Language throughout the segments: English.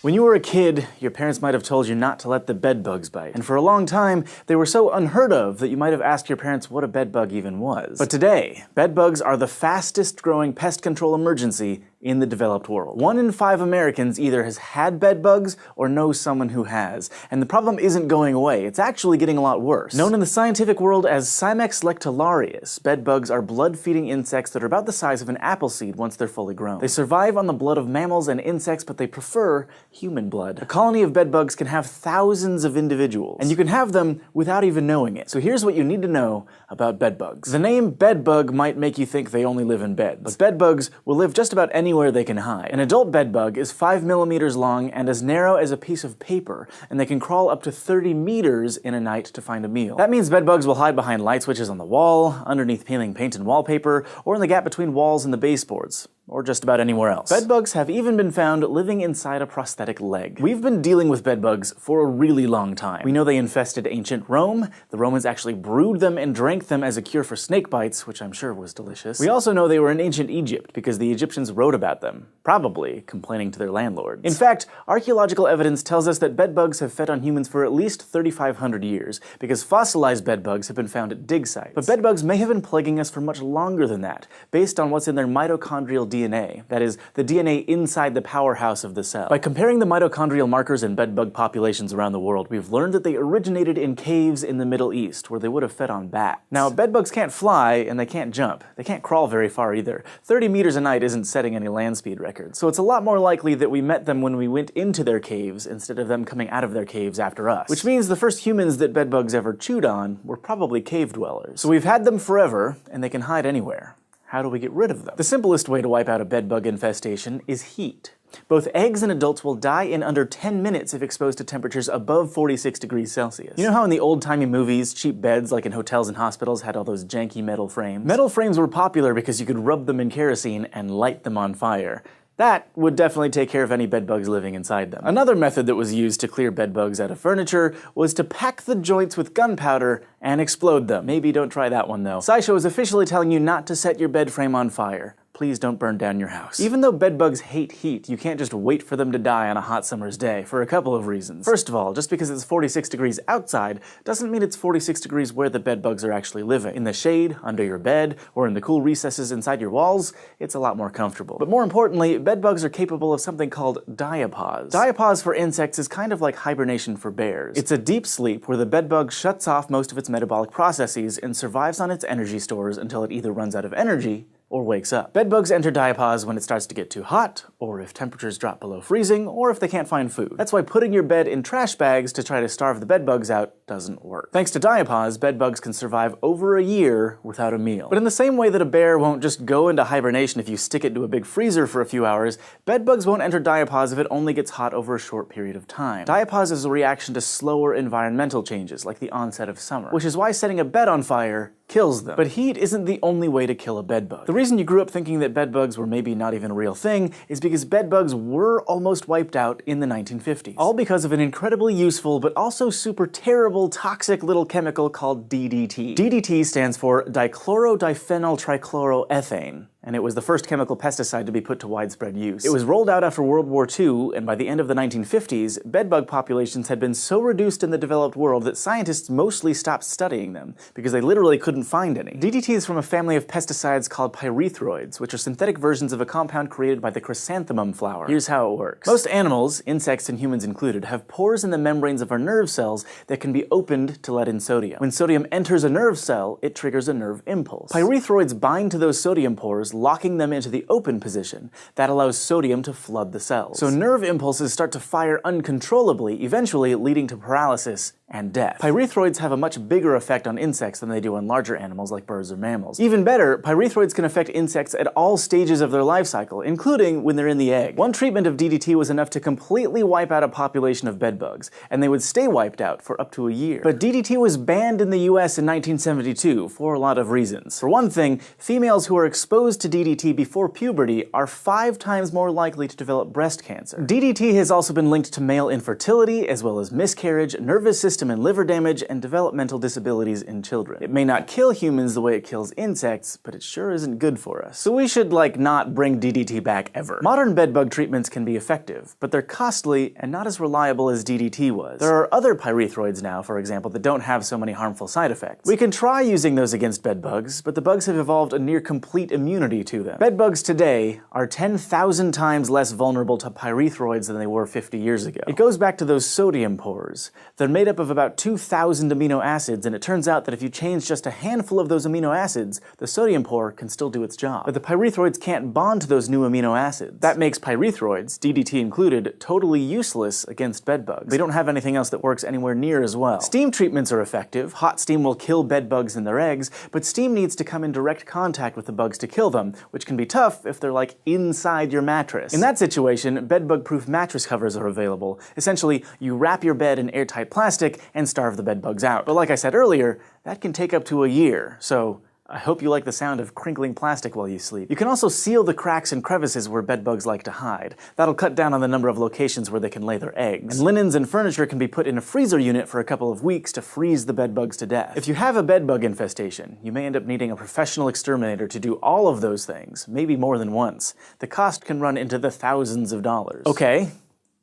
When you were a kid, your parents might have told you not to let the bed bugs bite. And for a long time, they were so unheard of that you might have asked your parents what a bed bug even was. But today, bed bugs are the fastest growing pest control emergency in the developed world. 1 in 5 Americans either has had bed bugs or knows someone who has. And the problem isn't going away, it's actually getting a lot worse. Known in the scientific world as Cimex lectularius, bed bugs are blood-feeding insects that are about the size of an apple seed once they're fully grown. They survive on the blood of mammals and insects, but they prefer human blood. A colony of bed bugs can have thousands of individuals, and you can have them without even knowing it. So here's what you need to know about bed bugs. The name bed bug might make you think they only live in beds, but bed bugs will live just about anywhere they can hide. An adult bed bug is 5 millimeters long and as narrow as a piece of paper, and they can crawl up to 30 meters in a night to find a meal. That means bed bugs will hide behind light switches on the wall, underneath peeling paint and wallpaper, or in the gap between walls and the baseboards, or just about anywhere else. Bed bugs have even been found living inside a prosthetic leg. We've been dealing with bed bugs for a really long time. We know they infested ancient Rome, the Romans actually brewed them and drank them as a cure for snake bites, which I'm sure was delicious. We also know they were in ancient Egypt because the Egyptians wrote about them, probably complaining to their landlords. In fact, archaeological evidence tells us that bed bugs have fed on humans for at least 3,500 years, because fossilized bed bugs have been found at dig sites. But bed bugs may have been plaguing us for much longer than that, based on what's in their mitochondrial DNA, that is, the DNA inside the powerhouse of the cell. By comparing the mitochondrial markers in bed bug populations around the world, we've learned that they originated in caves in the Middle East, where they would have fed on bats. Now, bed bugs can't fly, and they can't jump. They can't crawl very far either. 30 meters a night isn't setting any land speed records, so it's a lot more likely that we met them when we went into their caves instead of them coming out of their caves after us. Which means the first humans that bed bugs ever chewed on were probably cave dwellers. So we've had them forever, and they can hide anywhere. How do we get rid of them? The simplest way to wipe out a bed bug infestation is heat. Both eggs and adults will die in under 10 minutes if exposed to temperatures above 46 degrees Celsius. You know how in the old-timey movies, cheap beds like in hotels and hospitals had all those janky metal frames? Metal frames were popular because you could rub them in kerosene and light them on fire. That would definitely take care of any bed bugs living inside them. Another method that was used to clear bed bugs out of furniture was to pack the joints with gunpowder and explode them. Maybe don't try that one though. SciShow is officially telling you not to set your bed frame on fire. Please don't burn down your house. Even though bed bugs hate heat, you can't just wait for them to die on a hot summer's day, for a couple of reasons. First of all, just because it's 46 degrees outside doesn't mean it's 46 degrees where the bed bugs are actually living. In the shade, under your bed, or in the cool recesses inside your walls, it's a lot more comfortable. But more importantly, bed bugs are capable of something called diapause. Diapause for insects is kind of like hibernation for bears. It's a deep sleep where the bed bug shuts off most of its metabolic processes and survives on its energy stores until it either runs out of energy or wakes up. Bed bugs enter diapause when it starts to get too hot, or if temperatures drop below freezing, or if they can't find food. That's why putting your bed in trash bags to try to starve the bed bugs out doesn't work. Thanks to diapause, bed bugs can survive over a year without a meal. But in the same way that a bear won't just go into hibernation if you stick it to a big freezer for a few hours, bed bugs won't enter diapause if it only gets hot over a short period of time. Diapause is a reaction to slower environmental changes, like the onset of summer, which is why setting a bed on fire kills them. But heat isn't the only way to kill a bed bug. The reason you grew up thinking that bed bugs were maybe not even a real thing is because bed bugs were almost wiped out in the 1950s. All because of an incredibly useful but also super terrible toxic little chemical called DDT. DDT stands for dichlorodiphenyltrichloroethane, and it was the first chemical pesticide to be put to widespread use. It was rolled out after World War II, and by the end of the 1950s, bedbug populations had been so reduced in the developed world that scientists mostly stopped studying them, because they literally couldn't find any. DDT is from a family of pesticides called pyrethroids, which are synthetic versions of a compound created by the chrysanthemum flower. Here's how it works. Most animals, insects and humans included, have pores in the membranes of our nerve cells that can be opened to let in sodium. When sodium enters a nerve cell, it triggers a nerve impulse. Pyrethroids bind to those sodium pores, locking them into the open position. That allows sodium to flood the cells. So nerve impulses start to fire uncontrollably, eventually leading to paralysis and death. Pyrethroids have a much bigger effect on insects than they do on larger animals like birds or mammals. Even better, pyrethroids can affect insects at all stages of their life cycle, including when they're in the egg. One treatment of DDT was enough to completely wipe out a population of bedbugs, and they would stay wiped out for up to a year. But DDT was banned in the US in 1972 for a lot of reasons. For one thing, females who are exposed exposed to DDT before puberty are 5 times more likely to develop breast cancer. DDT has also been linked to male infertility, as well as miscarriage, nervous system and liver damage, and developmental disabilities in children. It may not kill humans the way it kills insects, but it sure isn't good for us. So we should, not bring DDT back ever. Modern bedbug treatments can be effective, but they're costly and not as reliable as DDT was. There are other pyrethroids now, for example, that don't have so many harmful side effects. We can try using those against bedbugs, but the bugs have evolved a near complete immunity to them. Bedbugs today are 10,000 times less vulnerable to pyrethroids than they were 50 years ago. It goes back to those sodium pores. They're made up of about 2,000 amino acids, and it turns out that if you change just a handful of those amino acids, the sodium pore can still do its job. But the pyrethroids can't bond to those new amino acids. That makes pyrethroids, DDT included, totally useless against bedbugs. They don't have anything else that works anywhere near as well. Steam treatments are effective. Hot steam will kill bedbugs and their eggs, but steam needs to come in direct contact with the bugs to kill them, which can be tough if they're inside your mattress. In that situation, bedbug-proof mattress covers are available. Essentially, you wrap your bed in airtight plastic and starve the bedbugs out. But like I said earlier, that can take up to a year, so I hope you like the sound of crinkling plastic while you sleep. You can also seal the cracks and crevices where bedbugs like to hide. That'll cut down on the number of locations where they can lay their eggs. And linens and furniture can be put in a freezer unit for a couple of weeks to freeze the bedbugs to death. If you have a bedbug infestation, you may end up needing a professional exterminator to do all of those things, maybe more than once. The cost can run into the thousands of dollars. Okay.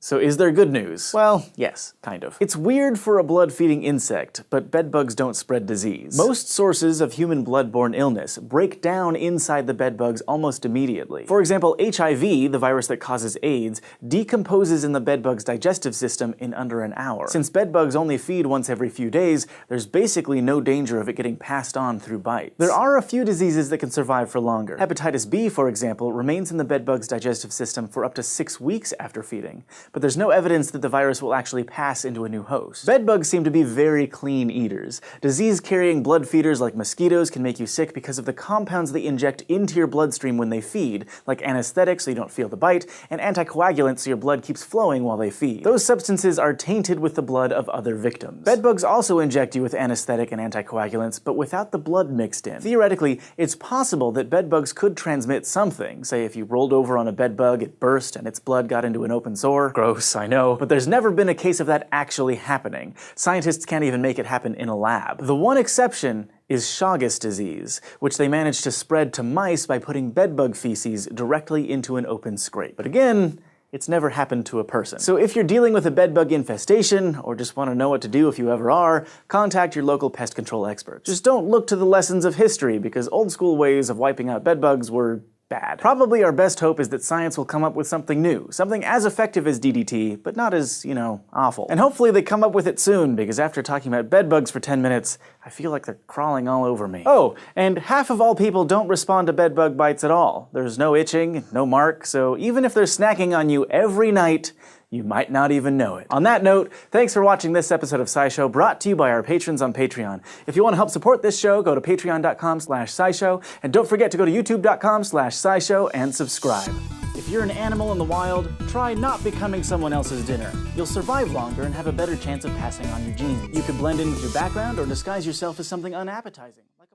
So is there good news? Well, yes, kind of. It's weird for a blood-feeding insect, but bedbugs don't spread disease. Most sources of human blood-borne illness break down inside the bedbugs almost immediately. For example, HIV, the virus that causes AIDS, decomposes in the bedbug's digestive system in under an hour. Since bedbugs only feed once every few days, there's basically no danger of it getting passed on through bites. There are a few diseases that can survive for longer. Hepatitis B, for example, remains in the bedbug's digestive system for up to 6 weeks after feeding. But there's no evidence that the virus will actually pass into a new host. Bedbugs seem to be very clean eaters. Disease-carrying blood feeders like mosquitoes can make you sick because of the compounds they inject into your bloodstream when they feed, like anesthetics so you don't feel the bite, and anticoagulants so your blood keeps flowing while they feed. Those substances are tainted with the blood of other victims. Bedbugs also inject you with anesthetic and anticoagulants, but without the blood mixed in. Theoretically, it's possible that bedbugs could transmit something. Say if you rolled over on a bedbug, it burst, and its blood got into an open sore. Gross, I know, but there's never been a case of that actually happening. Scientists can't even make it happen in a lab. The one exception is Chagas disease, which they managed to spread to mice by putting bedbug feces directly into an open scrape. But again, it's never happened to a person. So if you're dealing with a bedbug infestation, or just want to know what to do if you ever are, contact your local pest control experts. Just don't look to the lessons of history, because old school ways of wiping out bedbugs were bad. Probably our best hope is that science will come up with something new, something as effective as DDT, but not as, awful. And hopefully they come up with it soon, because after talking about bedbugs for 10 minutes, I feel like they're crawling all over me. Oh, and half of all people don't respond to bedbug bites at all. There's no itching, no mark, so even if they're snacking on you every night, you might not even know it. On that note, thanks for watching this episode of SciShow, brought to you by our patrons on Patreon. If you want to help support this show, go to patreon.com/scishow, and don't forget to go to youtube.com/scishow and subscribe. If you're an animal in the wild, try not becoming someone else's dinner. You'll survive longer and have a better chance of passing on your genes. You could blend in with your background or disguise yourself as something unappetizing.